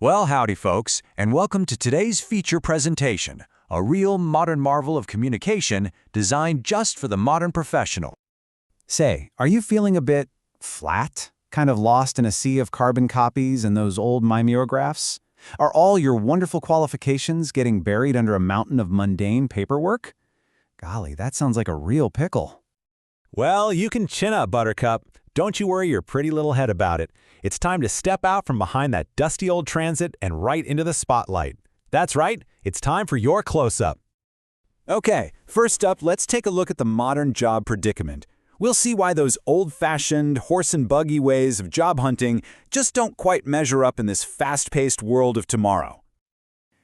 Well, howdy folks, and welcome to today's feature presentation, a real modern marvel of communication designed just for the modern professional. Say, are you feeling a bit flat? Kind of lost in a sea of carbon copies and those old mimeographs? Are all your wonderful qualifications getting buried under a mountain of mundane paperwork? Golly, that sounds like a real pickle. Well, you can chin up, Buttercup. Don't you worry your pretty little head about it. It's time to step out from behind that dusty old transit and right into the spotlight. That's right, it's time for your close-up. Okay, first up, let's take a look at the modern job predicament. We'll see why those old-fashioned, horse and buggy ways of job hunting just don't quite measure up in this fast-paced world of tomorrow.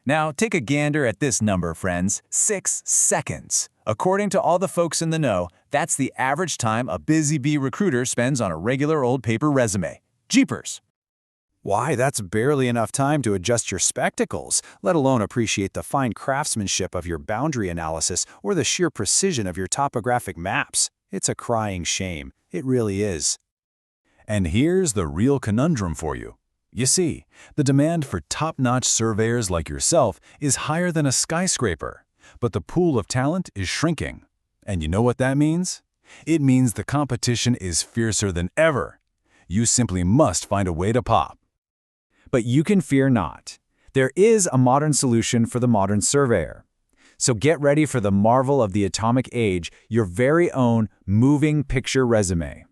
Now, take a gander at this number, friends, 6 seconds. According to all the folks in the know, that's the average time a busy bee recruiter spends on a regular old paper resume. Jeepers! Why, that's barely enough time to adjust your spectacles, let alone appreciate the fine craftsmanship of your boundary analysis or the sheer precision of your topographic maps. It's a crying shame. It really is. And here's the real conundrum for you. You see, the demand for top-notch surveyors like yourself is higher than a skyscraper, but the pool of talent is shrinking. And you know what that means? It means the competition is fiercer than ever. You simply must find a way to pop. But you can fear not. There is a modern solution for the modern surveyor. So get ready for the marvel of the atomic age, your very own moving picture resume.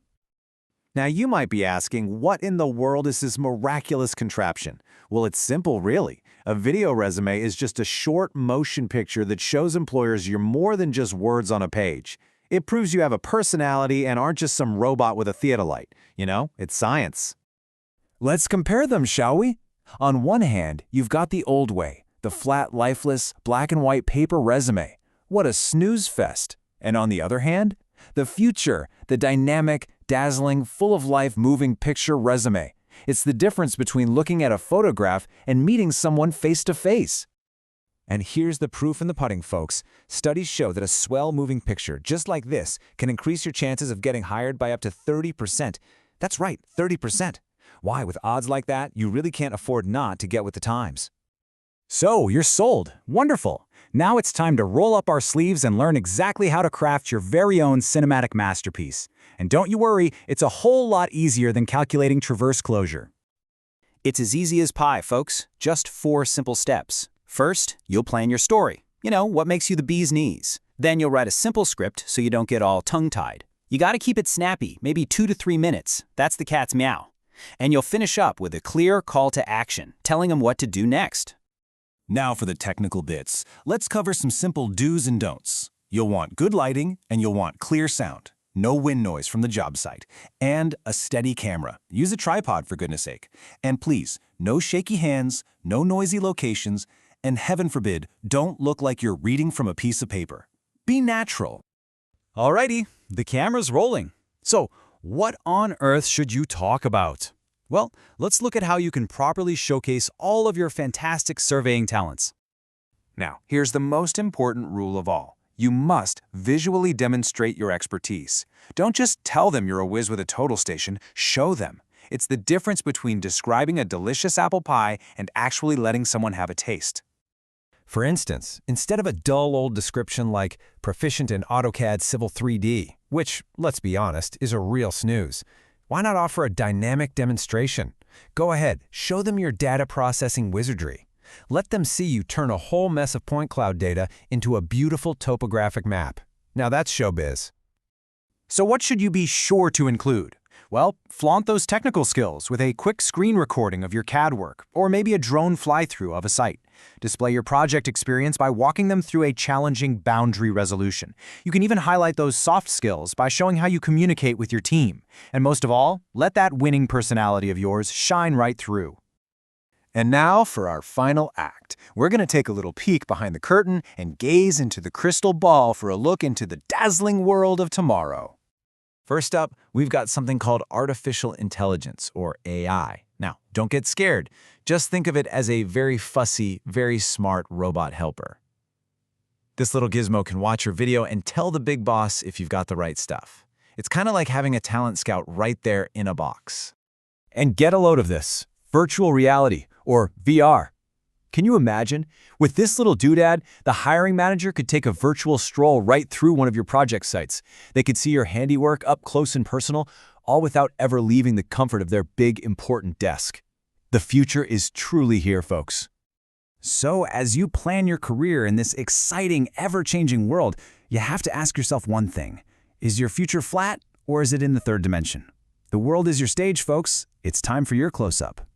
Now you might be asking, what in the world is this miraculous contraption? Well, it's simple, really. A video resume is just a short motion picture that shows employers you're more than just words on a page. It proves you have a personality and aren't just some robot with a theodolite. You know, it's science. Let's compare them, shall we? On one hand, you've got the old way, the flat, lifeless, black and white paper resume. What a snooze fest. And on the other hand, the future, the dynamic, dazzling, full-of-life moving picture resume. It's the difference between looking at a photograph and meeting someone face-to-face. And here's the proof in the pudding, folks. Studies show that a swell moving picture just like this can increase your chances of getting hired by up to 30%. That's right, 30%. Why, with odds like that, you really can't afford not to get with the times. So, you're sold. Wonderful. Now it's time to roll up our sleeves and learn exactly how to craft your very own cinematic masterpiece. And don't you worry, it's a whole lot easier than calculating traverse closure. It's as easy as pie, folks. Just 4 simple steps. First, you'll plan your story. You know, what makes you the bee's knees. Then you'll write a simple script so you don't get all tongue-tied. You gotta keep it snappy, maybe 2 to 3 minutes. That's the cat's meow. And you'll finish up with a clear call to action, telling them what to do next. Now for the technical bits. Let's cover some simple do's and don'ts. You'll want good lighting and you'll want clear sound. No wind noise from the job site. And a steady camera. Use a tripod for goodness sake. And please, no shaky hands, no noisy locations, and heaven forbid, don't look like you're reading from a piece of paper. Be natural. Alrighty, the camera's rolling. So, what on earth should you talk about? Well, let's look at how you can properly showcase all of your fantastic surveying talents. Now, here's the most important rule of all. You must visually demonstrate your expertise. Don't just tell them you're a whiz with a total station, show them. It's the difference between describing a delicious apple pie and actually letting someone have a taste. For instance, instead of a dull old description like proficient in AutoCAD Civil 3D, which, let's be honest, is a real snooze, why not offer a dynamic demonstration? Go ahead, show them your data processing wizardry. Let them see you turn a whole mess of point cloud data into a beautiful topographic map. Now that's showbiz. So what should you be sure to include? Well, flaunt those technical skills with a quick screen recording of your CAD work, or maybe a drone fly-through of a site. Display your project experience by walking them through a challenging boundary resolution. You can even highlight those soft skills by showing how you communicate with your team. And most of all, let that winning personality of yours shine right through. And now for our final act. We're going to take a little peek behind the curtain and gaze into the crystal ball for a look into the dazzling world of tomorrow. First up, we've got something called artificial intelligence, or AI. Now, don't get scared. Just think of it as a very fussy, very smart robot helper. This little gizmo can watch your video and tell the big boss if you've got the right stuff. It's kind of like having a talent scout right there in a box. And get a load of this. Virtual reality, or VR. Can you imagine? With this little doodad, the hiring manager could take a virtual stroll right through one of your project sites. They could see your handiwork up close and personal, all without ever leaving the comfort of their big, important desk. The future is truly here, folks. So, as you plan your career in this exciting, ever-changing world, you have to ask yourself one thing. Is your future flat, or is it in the third dimension? The world is your stage, folks. It's time for your close-up.